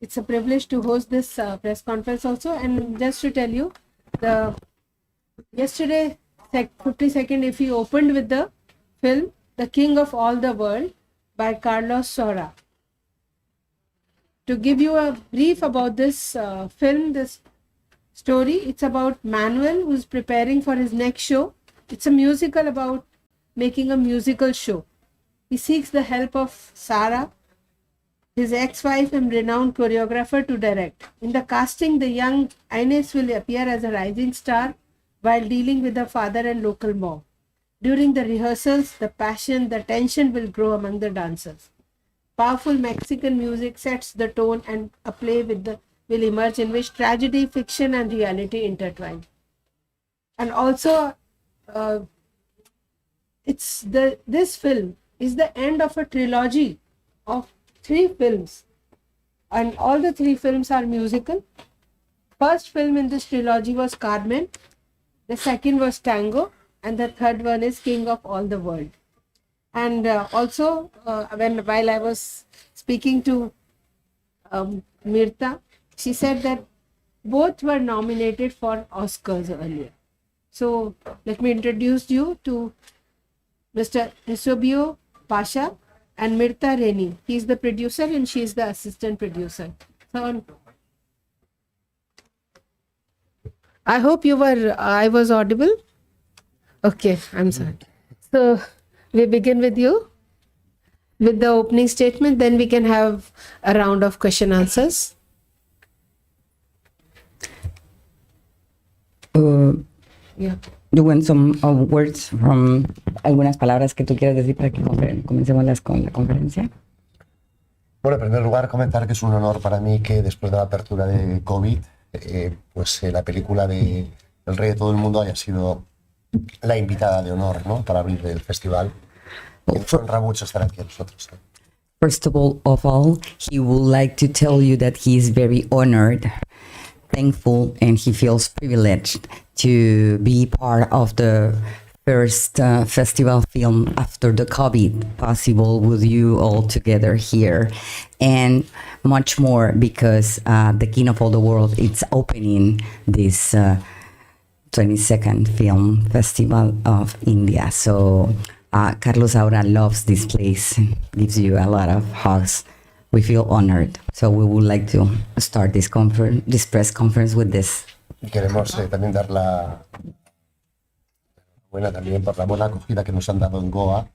it's a privilege to host this press conference also. And just to tell you, the yesterday 52nd IFFI opened with the film The King of All the World by Carlos Saura. To give you a brief about this film, this story, it's about Manuel who's preparing for his next show. It's a musical about making a musical show. He seeks the help of Sarah, his ex-wife and renowned choreographer, to direct. In the casting, the young Ines will appear as a rising star while dealing with her father and local mob. During the rehearsals, the passion, the tension will grow among the dancers. Powerful Mexican music sets the tone, and a play will emerge in which tragedy, fiction, and reality intertwine. And also, this film is the end of a trilogy of 3 films, and all the 3 films are musical. First film in this trilogy was Carmen, the second was Tango, and the third one is King of All the World. And also, while I was speaking to Mirta, she said that both were nominated for Oscars earlier. So let me introduce you to Mr. Eusebio Pasha and Mirta Reni. He is the producer and she is the assistant producer. So I hope I was audible. Okay, I'm sorry. So we begin with you with the opening statement, then we can have a round of question answers. Yeah. You want some words from algunas palabras que tú quieras decir para que comencemos con la conferencia? Bueno, en primer lugar, comentar que es un honor para mí que después de la apertura de COVID, la película de El Rey de Todo el Mundo haya sido la invitada de honor, ¿no?, para abrir el festival. Nos honra mucho estar aquí a nosotros. First of all, he would like to tell you that he is very honored, thankful, and he feels privileged to be part of the first festival film after the COVID possible with you all together here, and much more because the King of All the World is opening this 22nd Film Festival of India. So Carlos Saura loves this place, gives you a lot of hugs. We feel honored. So we would like to start this press conference with this. Y queremos también dar la buena también por la buena acogida que nos han dado en Goa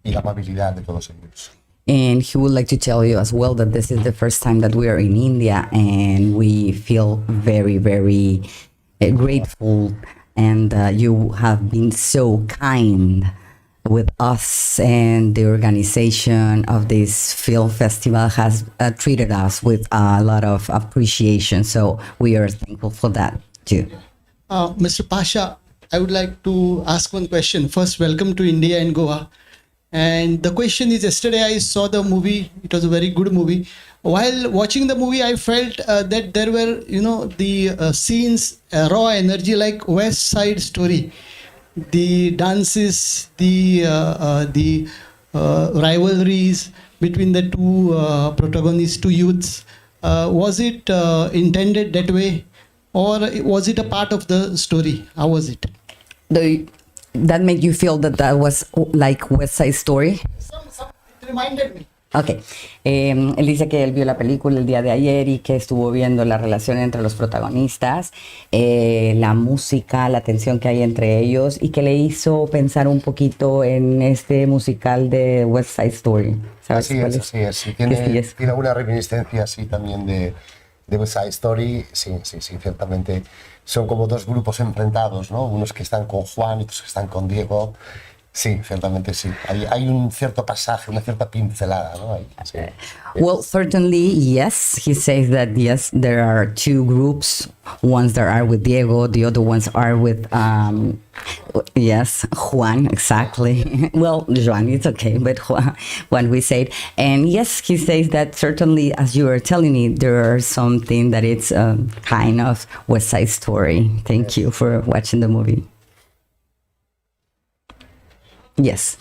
y la amabilidad de todos ellos. And he would like to tell you as well that this is the first time that we are in India, and we feel very, very grateful, and you have been so kind with us, and the organization of this film festival has treated us with a lot of appreciation. So we are thankful for that too. Mr. Pasha, I would like to ask one question. First, welcome to India and Goa. And the question is, yesterday I saw the movie. It was a very good movie. While watching the movie, I felt that there were, the scenes, raw energy like West Side Story. The dances, the rivalries between the two protagonists, two youths. Was it intended that way, or was it a part of the story? How was it? That made you feel that was like West Side Story? It reminded me. Ok, él dice que él vio la película el día de ayer y que estuvo viendo la relación entre los protagonistas, la música, la tensión que hay entre ellos, y que le hizo pensar un poquito en este musical de West Side Story. ¿Sabes Así cuál es, así es. Sí, tiene alguna reminiscencia así también de West Side Story. Sí, ciertamente. Son como dos grupos enfrentados, ¿no? Unos que están con Juan y otros que están con Diego. Sí, ciertamente sí. Hay un cierto pasaje, una cierta pincelada, ¿no? Sí. Well, certainly, yes. He says that, yes, there are two groups. Ones that are with Diego, the other ones are with, yes, Juan, exactly. Well, Juan, it's okay, but Juan we said. And yes, he says that certainly, as you were telling me, there are something that it's kind of West Side Story. Thank you for watching the movie. Yes.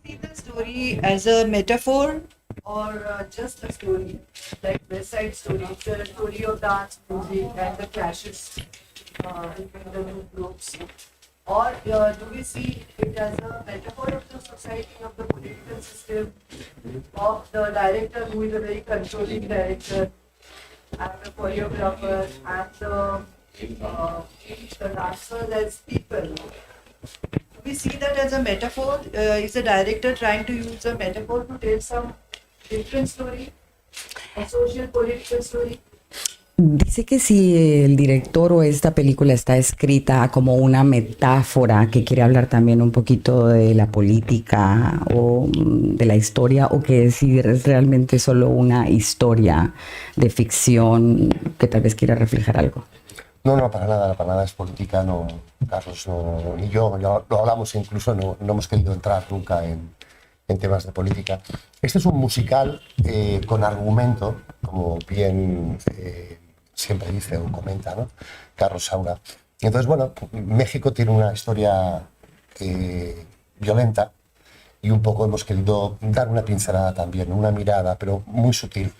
See the story as a metaphor or just a story, like West Side Story, the story of dance music and the clashes between the two groups? Or do we see it as a metaphor of the society, of the political system, of the director who is a very controlling director, and the choreographer, and the dancers as people? We see that as a metaphor. Is the director trying to use a metaphor to tell some different story, a social political story? Dice que si el director o esta película está escrita como una metáfora que quiere hablar también un poquito de la política o de la historia, o que si es realmente solo una historia de ficción que tal vez quiera reflejar algo. No, no, para nada es política, no, Carlos, no, ni yo, ya lo hablamos incluso, no hemos querido entrar nunca en temas de política. Este es un musical con argumento, como bien siempre dice o comenta, ¿no? Carlos Saura. Entonces, bueno, México tiene una historia violenta y un poco hemos querido dar una pincelada también, una mirada, pero muy sutil.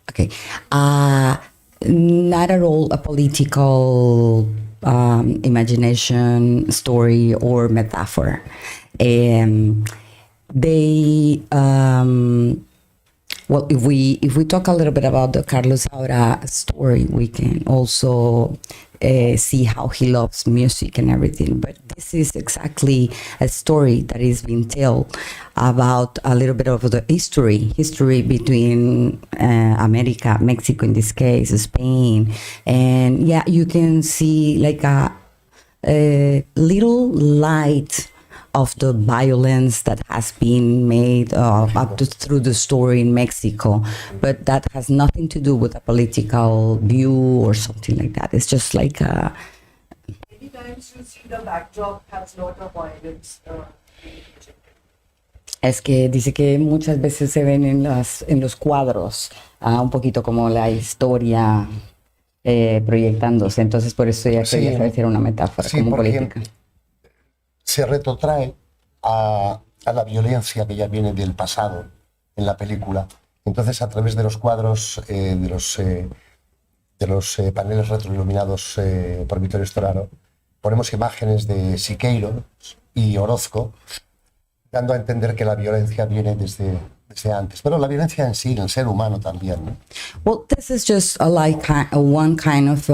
Okay. Not at all a political imagination, story, or metaphor. Well, if we talk a little bit about the Carlos Saura story, we can also see how he loves music and everything. But this is exactly a story that is being told about a little bit of the history between America, Mexico in this case, Spain, and yeah, you can see like a little light of the violence that has been made up to through the story in Mexico, but that has nothing to do with a political view or something like that. It's just like a... Many times you see the backdrop has lot of violence. Es que dice que muchas veces se ven en los cuadros un poquito como la historia proyectándose, entonces por eso ya quería saber si era una metáfora como política. Se retrotrae a la violencia que ya viene del pasado en la película. Entonces, a través de los cuadros, de los paneles retroiluminados por Vittorio Storaro, ponemos imágenes de Siqueiros y Orozco, dando a entender que la violencia viene desde antes. Pero la violencia en sí, en el ser humano también, ¿no? Well, this is just one kind of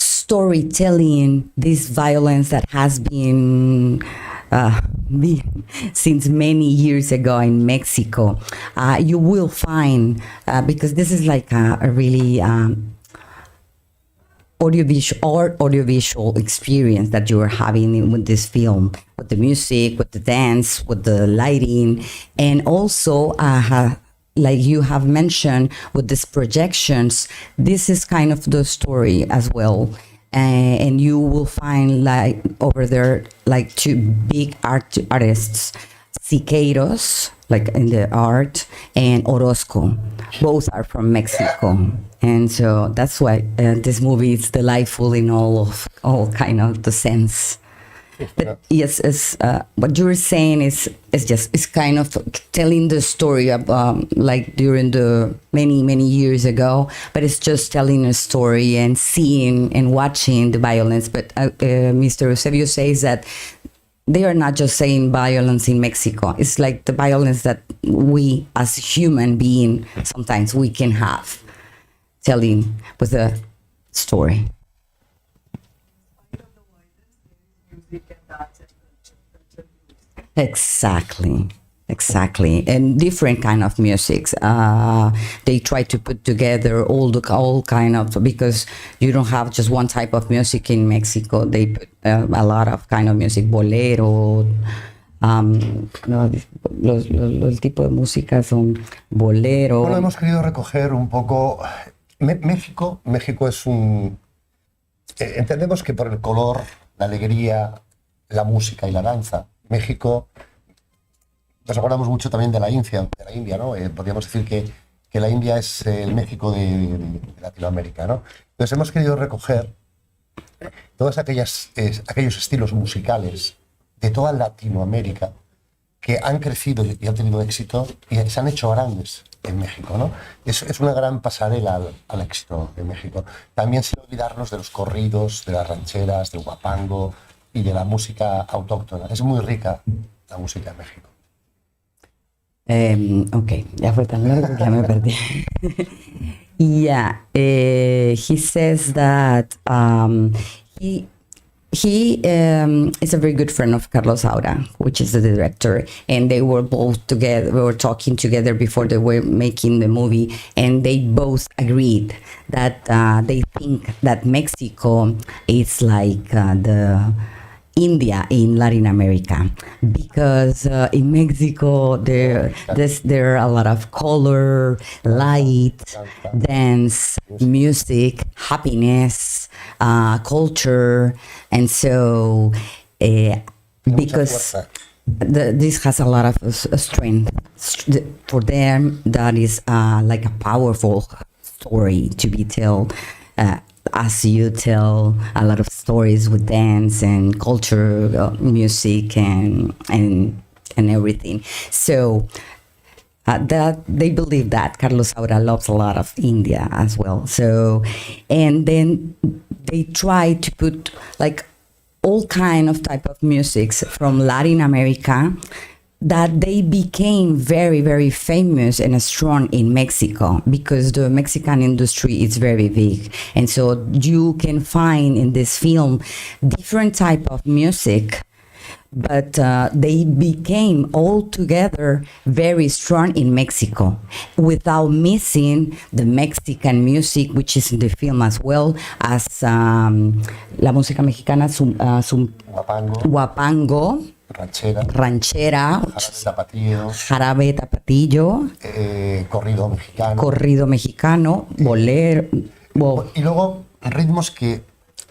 storytelling, this violence that has been since many years ago in Mexico. You will find, because this is like a really audiovisual experience that you are having with this film, with the music, with the dance, with the lighting, and also like you have mentioned with these projections, this is kind of the story as well. And you will find like over there like two big artists, Siqueiros, like in the art, and Orozco. Both are from Mexico, and so that's why this movie is delightful in all kind of the sense. But yes, what you were saying is kind of telling the story about like during the many years ago, but it's just telling a story and seeing and watching the violence. But Mr. Eusebio says that they are not just saying violence in Mexico. It's like the violence that we as human being sometimes we can have, telling with a story. Exactly, and different kind of musics. They try to put together all kind of, because you don't have just one type of music in Mexico. They put a lot of kind of music, bolero. No, los tipos de música son bolero. Bueno, hemos querido recoger un poco México es un... entendemos que por el color, la alegría, la música y la danza, México, nos acordamos mucho también de la India, ¿no? Podríamos decir que la India es el México de Latinoamérica, ¿no? Entonces hemos querido recoger todos aquellos estilos musicales de toda Latinoamérica que han crecido y han tenido éxito y se han hecho grandes en México, ¿no? Es una gran pasarela al éxito de México. También sin olvidarnos de los corridos, de las rancheras, del guapango y de la música autóctona. Es muy rica la música de México. Ok, ya fue tan largo que ya me perdí. Yeah, he says that he is a very good friend of Carlos Saura, which is the director, and they were both together. We were talking together before they were making the movie, and they both agreed that they think that Mexico is like the India in Latin America, because in Mexico there are a lot of color, light, dance, music, happiness, culture, and so because this has a lot of strength for them, that is like a powerful story to be told. As you tell a lot of stories with dance and culture, music and everything. So that they believe that Carlos Saura loves a lot of India as well. So, and then they try to put like all kind of type of musics from Latin America, that they became very, very famous and strong in Mexico, because the Mexican industry is very big. And so you can find in this film different type of music, but they became all together very strong in Mexico, without missing the Mexican music, which is in the film as well as la música mexicana, guapango, ranchera, jarabe tapatillo, corrido mexicano, bolero. Y luego ritmos que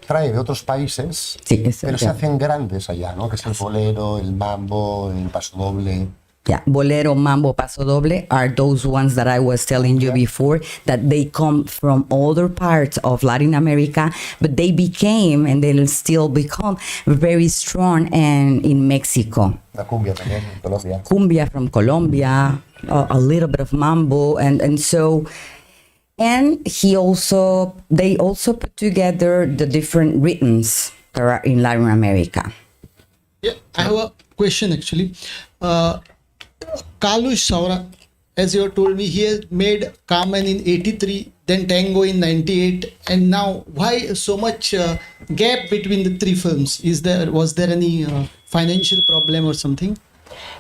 trae de otros países, sí, pero se hacen grandes allá, ¿no? Que es el bolero, el mambo, el pasodoble. Yeah, bolero, mambo, paso doble are those ones that I was telling you before, that they come from other parts of Latin America, but they became, and they'll still become, very strong and in Mexico. La cumbia también, en Colombia. Cumbia from Colombia, a little bit of mambo, and so, and they also put together the different rhythms that are in Latin America. Yeah, I have a question actually. Carlos Saura, as you told me, he has made Carmen in 83, then Tango in 98, and now why so much gap between the three films? Was there any financial problem or something?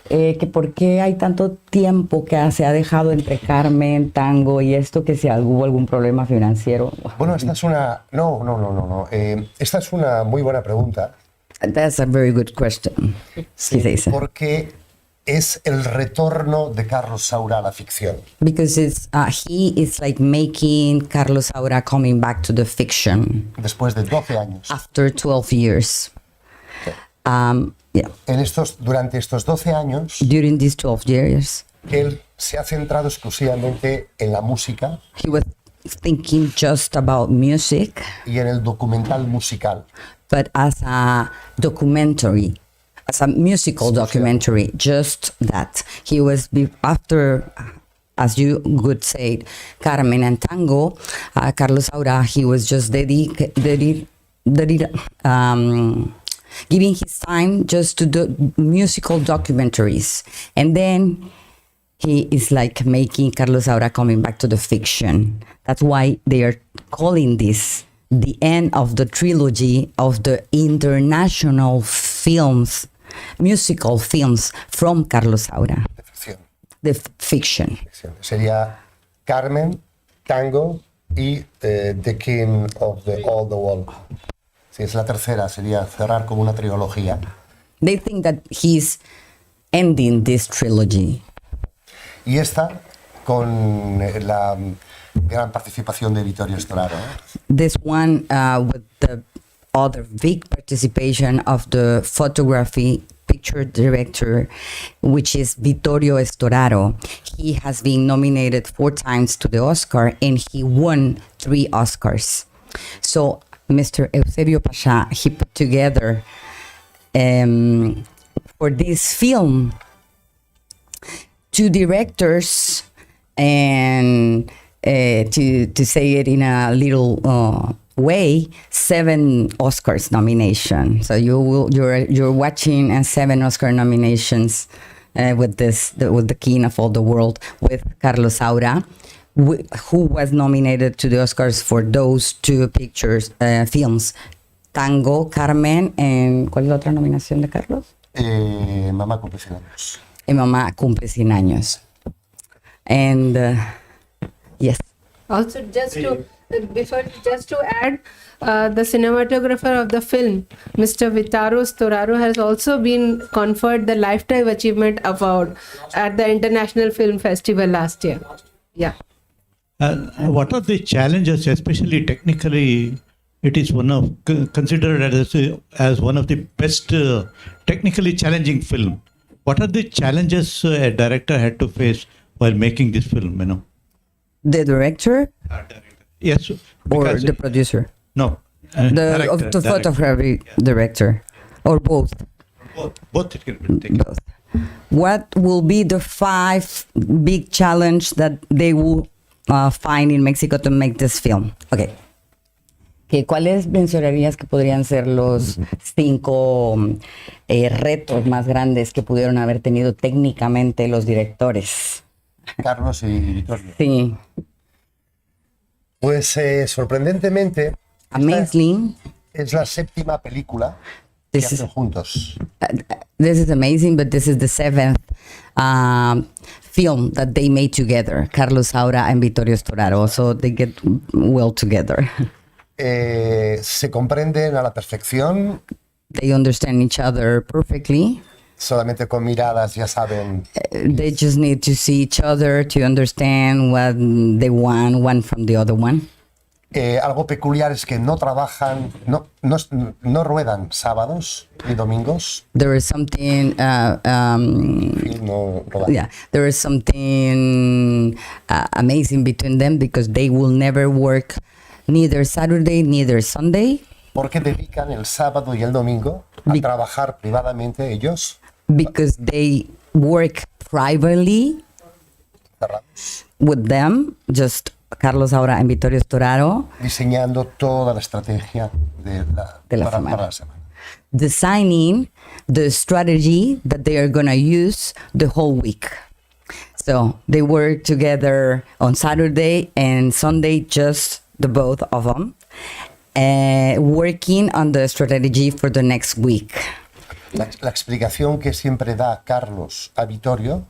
Que por qué hay tanto tiempo que se ha dejado entre Carmen, Tango y esto, que si hubo algún problema financiero. Bueno, esta es una... No. Esta es una muy buena pregunta. That's a very good question. Sí, porque es el retorno de Carlos Saura a la ficción. Because he is like making Carlos Saura coming back to the fiction. Después de 12 años. After 12 years. Yeah. Durante estos 12 años, during these 12 years, él se ha centrado exclusivamente en la música. He was thinking just about music. Y en el documental musical. But as a documentary, as a musical documentary, just that. He was after, as you would say, Carmen and Tango, Carlos Saura, he was just giving his time just to do musical documentaries. And then he is like making Carlos Saura coming back to the fiction. That's why they are calling this the end of the trilogy of the international films, musical films from Carlos Saura. De ficción. The fiction. Sería Carmen, Tango y The King of All the World. Sí, es la tercera, sería cerrar como una trilogía. They think that he's ending this trilogy. Y esta con la gran participación de Vittorio Storaro. This one with the other big participation of the photography picture director, which is Vittorio Storaro. He has been nominated 4 times to the Oscar, and he won 3 Oscars. So Mr. Eusebio Pasha, he put together for this film two directors, and to say it in a little way, 7 Oscars nomination. So you're watching 7 Oscar nominations with the King of all the world, with Carlos Saura, who was nominated to the Oscars for those 2 films, Tango, Carmen, and ¿cuál es la otra nominación de Carlos? Mamá cumple 100 años. Y Mamá cumple 100 años. And yes. Also, just to add, the cinematographer of the film, Mr. Vittorio Storaro, has also been conferred the Lifetime Achievement Award at the International Film Festival last year. Yeah. What are the challenges, especially technically? It is considered as one of the best technically challenging film. What are the challenges a director had to face while making this film? The director Yes, or because the producer? no, The photography director, or both? Both it can be taken. Both. What will be the 5 big challenge that they will find in Mexico to make this film? Okay. ¿Cuáles mencionarías que podrían ser los 5 retos más grandes que pudieron haber tenido técnicamente los directores? Carlos y Vittorio. Sí. Pues sorprendentemente, Amazing. es la 7ª película que This is- hacen juntos. This is amazing, but this is the 7th film that they made together, Carlos Saura and Vittorio Storaro. So they get well together. Se comprenden a la perfección, They understand each other perfectly. solamente con miradas ya saben. They just need to see each other to understand what they want one from the other one. Algo peculiar es que no trabajan, no ruedan sábados ni domingos. There is something, Y no rodan. yeah, there is something amazing between them, because they will never work neither Saturday, neither Sunday, Porque dedican el sábado y el domingo a trabajar privadamente ellos, because they work privately cerrados, with them, just Carlos Saura and Vittorio Storaro, diseñando toda la estrategia De la para semana. la semana. designing the strategy that they are going to use the whole week. So they work together on Saturday and Sunday, just the both of them, working on the strategy for the next week. La explicación que siempre da Carlos a Vittorio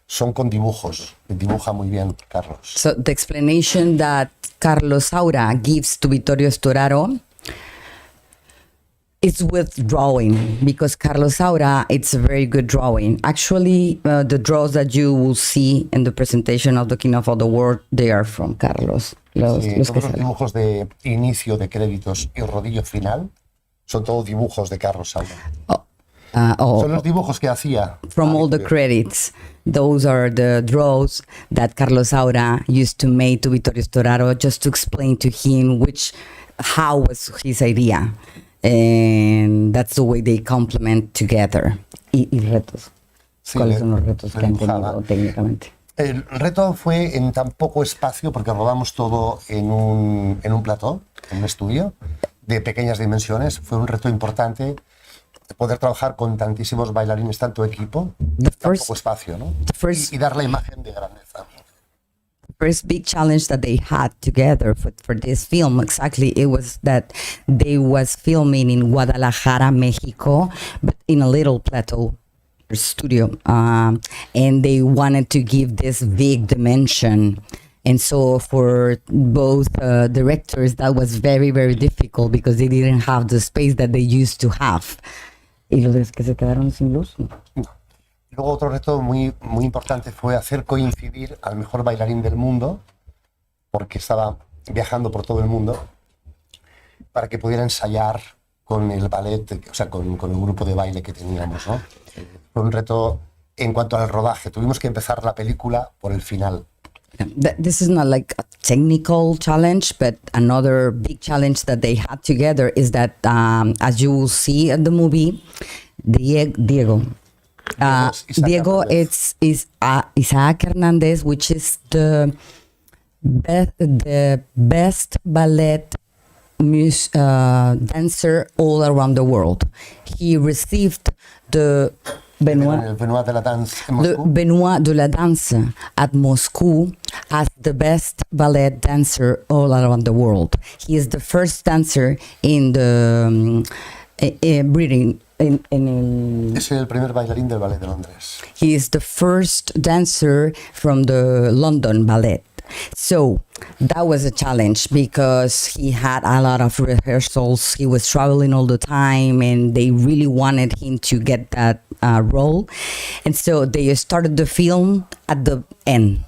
son con dibujos. Dibuja muy bien Carlos. So the explanation that Carlos Saura gives to Vittorio Storaro is with drawing, because Carlos Saura, it's a very good drawing. Actually, the draws that you will see in the presentation of the King of all the World, they are from Carlos. Los Sí, que todos los salen. dibujos de inicio de créditos y rodillo final son todos dibujos de Carlos Saura. Son los dibujos que hacía. From all the credits, those are the draws that Carlos Saura used to make to Vittorio Storaro, just to explain to him how was his idea. And that's the way they complement together. Y retos. Sí, ¿Cuáles son los retos que han dibujaba. tenido técnicamente? El reto fue en tan poco espacio, porque rodamos todo en un plató, en un estudio de pequeñas dimensiones. Fue un reto importante poder trabajar con tantísimos bailarines, tanto equipo, tan poco espacio, ¿no? Y dar la imagen de grandeza. First big challenge that they had together for this film, exactly, it was that they was filming in Guadalajara, Mexico, but in a little plateau studio, and they wanted to give this big dimension. And so for both directors, that was very, very difficult, because they didn't have the space that they used to have. ¿Y los que se quedaron sin luz? Luego otro reto muy, muy importante fue hacer coincidir al mejor bailarín del mundo, porque estaba viajando por todo el mundo, para que pudiera ensayar con el ballet, o sea, con el grupo de baile que teníamos, ¿no? Fue un reto en cuanto al rodaje. Tuvimos que empezar la película por el final. This is not like a technical challenge, but another big challenge that they had together is that, as you will see in the movie, Diego, Diego, it's Isaac Hernandez, which is the best ballet dancer all around the world. He received the El Benoit de la Danse en the Moscú. Benoit de la Danse at Moscow as the best ballet dancer all around the world. He is the first dancer in the Britain. Es el primer bailarín del Ballet de Londres. He is the first dancer from the London Ballet. So that was a challenge because he had a lot of rehearsals. He was traveling all the time and they really wanted him to get that role. And so they started the film at the end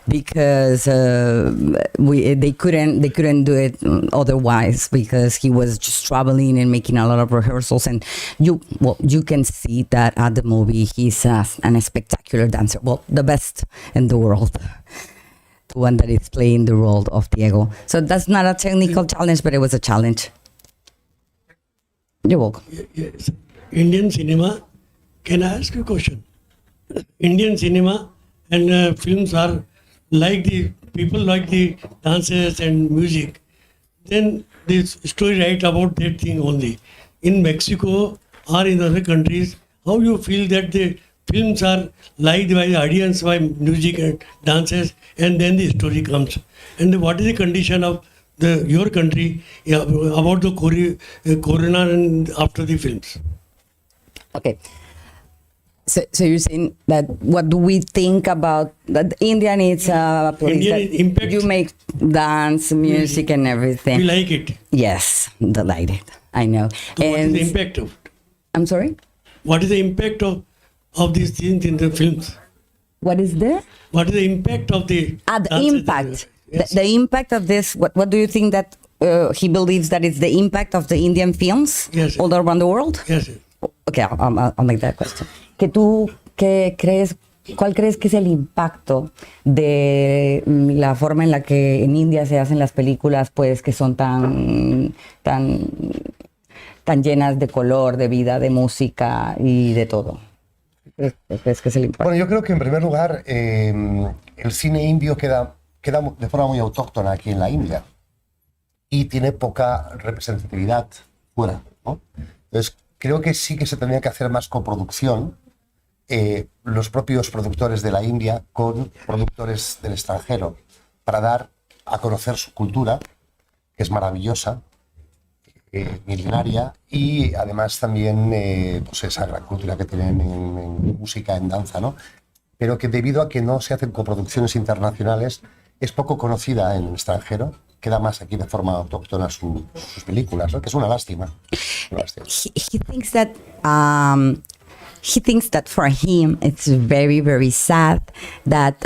because they couldn't do it otherwise because he was just traveling and making a lot of rehearsals. And you can see that at the movie he's a spectacular dancer, the best in the world, the one that is playing the role of Diego. So that's not a technical challenge, but it was a challenge. You're welcome. Yes. Indian cinema, can I ask you a question? Indian cinema and films are like the people like the dances and music. Then this story write about that thing only. In Mexico or in other countries, how you feel that the films are liked by the audience by music and dances, and then the story comes. And what is the condition of your country about the corona and after the films? Okay. So you're saying that what do we think about that India needs a place Indian that impact. you make dance, music and everything. We like it. Yes, delighted. I know. So what is And the impact of it? I'm sorry? What is the impact of these things in the films? What is there? What is the impact of the The dances? impact. Yes. The impact of this, what do you think that he believes that it's the impact of the Indian films Yes. all around the world? Yes. Okay, I'll make that question. ¿Cuál crees que es el impacto de la forma en la que en India se hacen las películas, pues que son tan llenas de color, de vida, de música y de todo? ¿Crees que es el impacto? Bueno, yo creo que en primer lugar el cine indio queda de forma muy autóctona aquí en la India y tiene poca representatividad fuera, ¿no? Entonces creo que sí que se tendría que hacer más coproducción, los propios productores de la India con productores del extranjero para dar a conocer su cultura, que es maravillosa, milenaria, y además también pues esa gran cultura que tienen en música, en danza, ¿no? Pero que debido a que no se hacen coproducciones internacionales es poco conocida en el extranjero, queda más aquí de forma autóctona sus películas, ¿no? Que es una lástima. Una lástima. He thinks that for him it's very, very sad that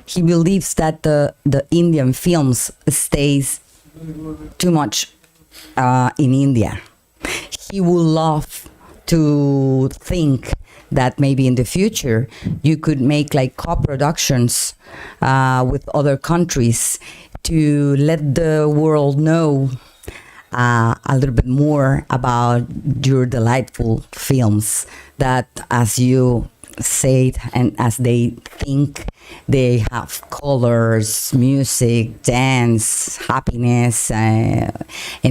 he believes that the Indian films stays too much in India. He would love to think that maybe in the future you could make like co-productions with other countries to let the world know a little bit more about your delightful films that, as you said, and as they think, they have colors, music, dance, happiness, and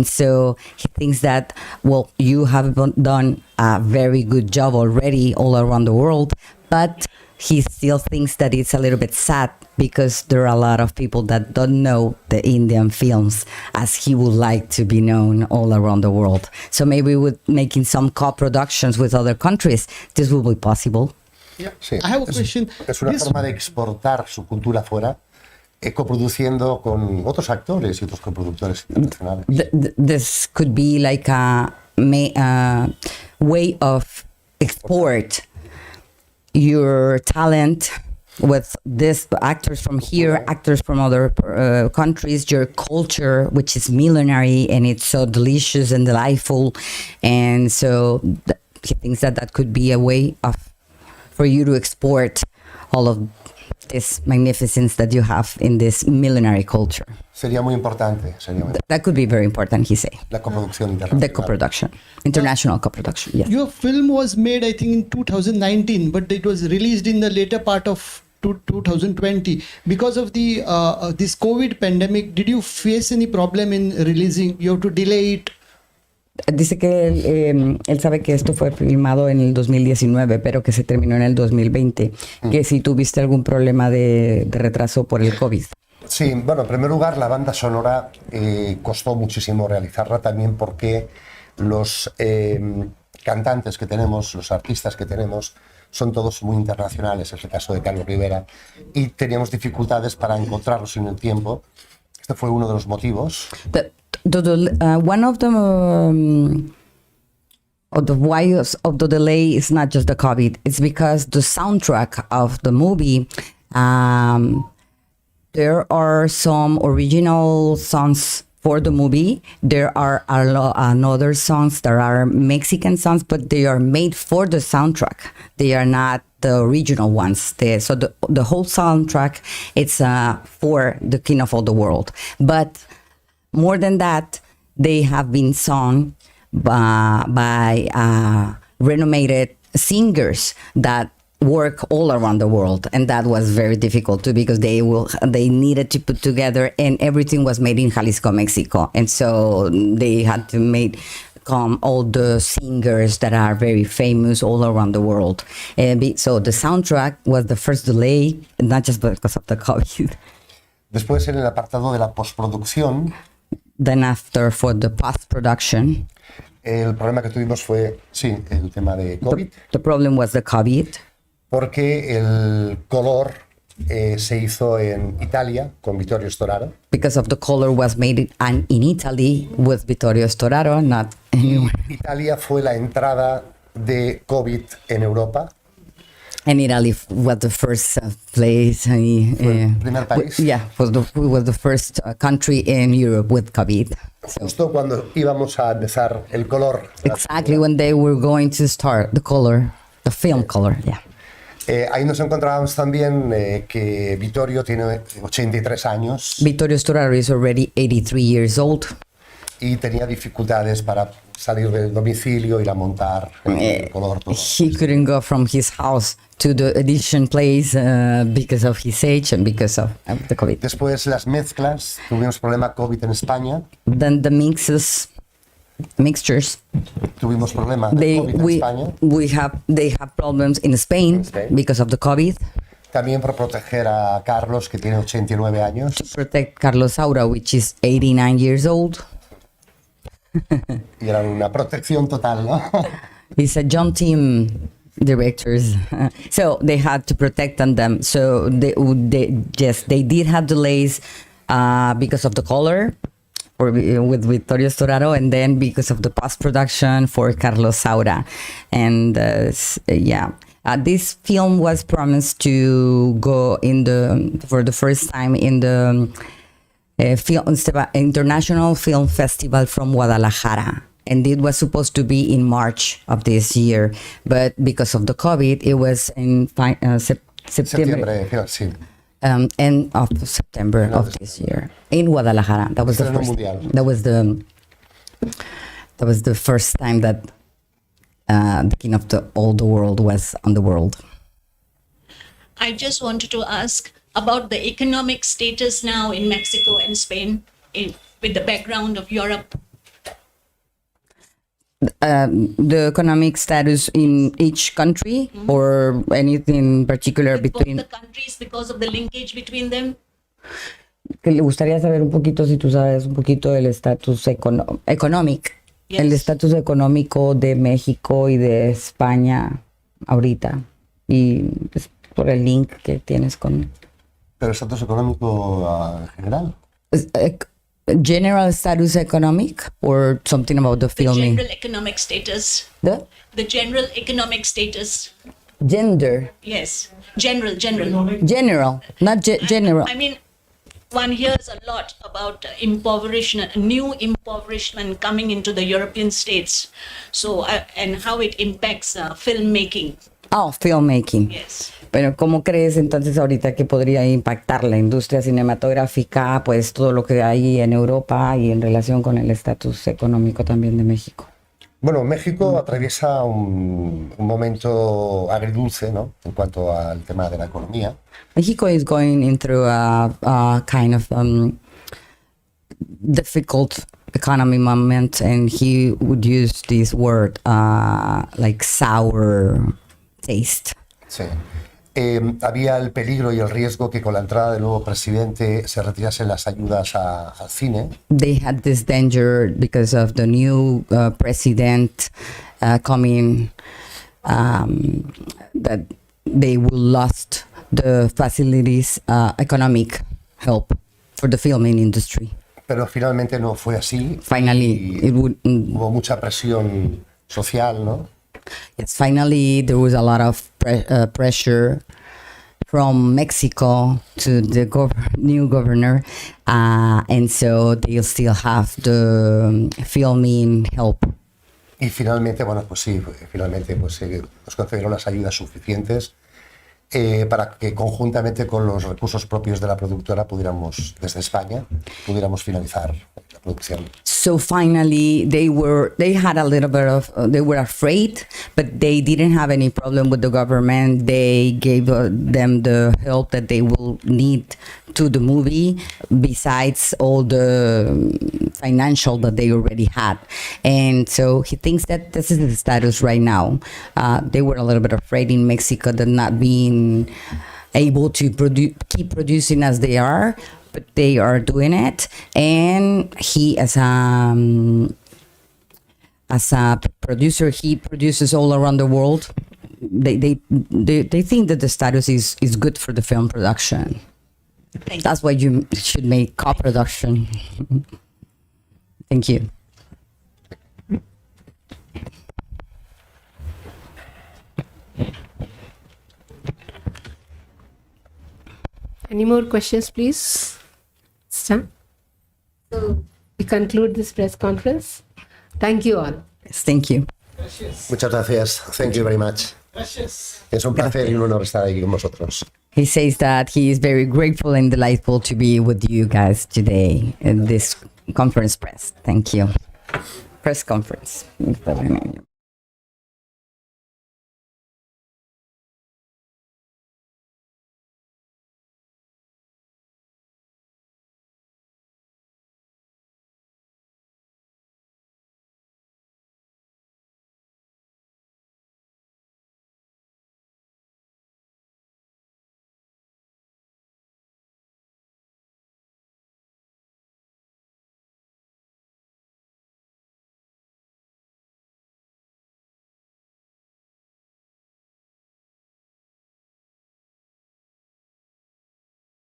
so he thinks that, well, you have done a very good job already all around the world, but he still thinks that it's a little bit sad because there are a lot of people that don't know the Indian films as he would like to be known all around the world. So maybe with making some co-productions with other countries, this will be possible. Sí. I have a question. Es una forma de exportar su cultura fuera, coproduciendo con otros actores y otros coproductores internacionales. This could be like a way of export your talent with these actors from here, actors from other countries, your culture, which is millenary and it's so delicious and delightful. And so he thinks that could be a way for you to export all of this magnificence that you have in this millenary culture. Sería muy importante, That could be very important, he said. la coproducción internacional. The co-production, international co-production, yes. Your film was made, I think, in 2019, but it was released in the later part of 2020. Because of the this COVID pandemic, did you face any problem in releasing? You have to delay it? Dice que él sabe que esto fue filmado en el 2019, pero que se terminó en el 2020. Que si tuviste algún problema de retraso por el COVID. Sí, bueno, en primer lugar, la banda sonora costó muchísimo realizarla también porque los cantantes que tenemos, los artistas que tenemos, son todos muy internacionales, es el caso de Carlos Rivera, y teníamos dificultades para encontrarlos en el tiempo. Este fue uno de los motivos. One of the whys of the delay is not just the COVID, it's because the soundtrack of the movie, there are some original songs for the movie. There are another songs that are Mexican songs, but they are made for the soundtrack. They are not the original ones. So the whole soundtrack, it's for the King of all the world. But more than that, they have been sung by renowned singers that work all around the world, and that was very difficult too because they needed to put together, and everything was made in Jalisco, Mexico, and so they had to come all the singers that are very famous all around the world. So the soundtrack was the first delay, not just because of the COVID. Después, en el apartado de la postproducción, Then after, for the post-production, el problema que tuvimos fue, sí, el tema de COVID, the problem was the COVID. porque el color se hizo en Italia con Vittorio Storaro. Because of the color was made in Italy with Vittorio Storaro, not anywhere. Italia fue la entrada de COVID en Europa. And Italy was the first place. Primer país. Was the first country in Europe with COVID. So, Justo cuando íbamos a empezar el color. exactly when they were going to start the color, the film color, yeah. Ahí nos encontrábamos también que Vittorio tiene 83 años. Vittorio Storaro is already 83 years old. Y tenía dificultades para salir del domicilio, ir a montar el color. Todo. He couldn't go from his house to the edition place because of his age and because of the COVID. Después las mezclas, tuvimos problema COVID en España. Then the mixtures. Tuvimos problema de COVID en España. They have problems in Spain because of the COVID. También por proteger a Carlos, que tiene 89 años. To protect Carlos Saura, which is 89 years old. Y era una protección total, ¿no? He's a John Team directors, so they had to protect them. So they did have delays because of the color, or with Vittorio Storaro, and then because of the post production for Carlos Saura, and this film was promised to go for the first time in the International Film Festival from Guadalajara. And it was supposed to be in March of this year. But because of the COVID, it was in September. Sí. End of September of this year in Guadalajara. That was the first time that the King of all the world was on the world. I just wanted to ask about the economic status now in Mexico and Spain with the background of Europe. The economic status in each country, or anything in particular between both the countries because of the linkage between them? Que le gustaría saber un poquito, si tú sabes un poquito del estatus económico, Yes. el estatus económico de México y de España ahorita, y pues, por el link que tienes con Pero estatus económico general. General status economic, or something about the The filming. general economic status. The The general economic status. gender, Yes. General. general, not general. I mean, one hears a lot about new impoverishment coming into the European states. So, and how it impacts filmmaking. Oh, filmmaking. Yes. Bueno, ¿cómo crees entonces ahorita que podría impactar la industria cinematográfica, pues todo lo que hay en Europa y en relación con el estatus económico también de México? Bueno, México atraviesa un momento agridulce, ¿no? En cuanto al tema de la economía. Mexico is going into a kind of difficult economy moment, and he would use this word like sour taste. Sí. Había el peligro y el riesgo que con la entrada del nuevo presidente se retirasen las ayudas al cine. They had this danger because of the new president coming, that they will lost the facilities, economic help for the filming industry. Pero finalmente no fue así. Finally, Y it would. hubo mucha presión social, ¿no? Yes, finally, there was a lot of pressure from Mexico to the new governor, and so they'll still have the filming help. Y finalmente, bueno, pues sí, finalmente pues, nos concedieron las ayudas suficientes para que conjuntamente con los recursos propios de la productora pudiéramos, desde España, pudiéramos finalizar la producción. So finally, they had a little bit of, they were afraid, but they didn't have any problem with the government. They gave them the help that they will need to the movie, besides all the financial that they already had. And so he thinks that this is the status right now. They were a little bit afraid in Mexico that not being able to keep producing as they are, but they are doing it. And he, as a producer, he produces all around the world. They think that the status is good for the film production. That's why you should make co-production. Thank you. Any more questions, please? Stan? So we conclude this press conference. Thank you all. Yes, thank you. Muchas gracias. Thank you very much. Es un placer y un honor estar aquí con vosotros. He says that he is very grateful and delightful to be with you guys today in this conference press. Thank you. Press conference.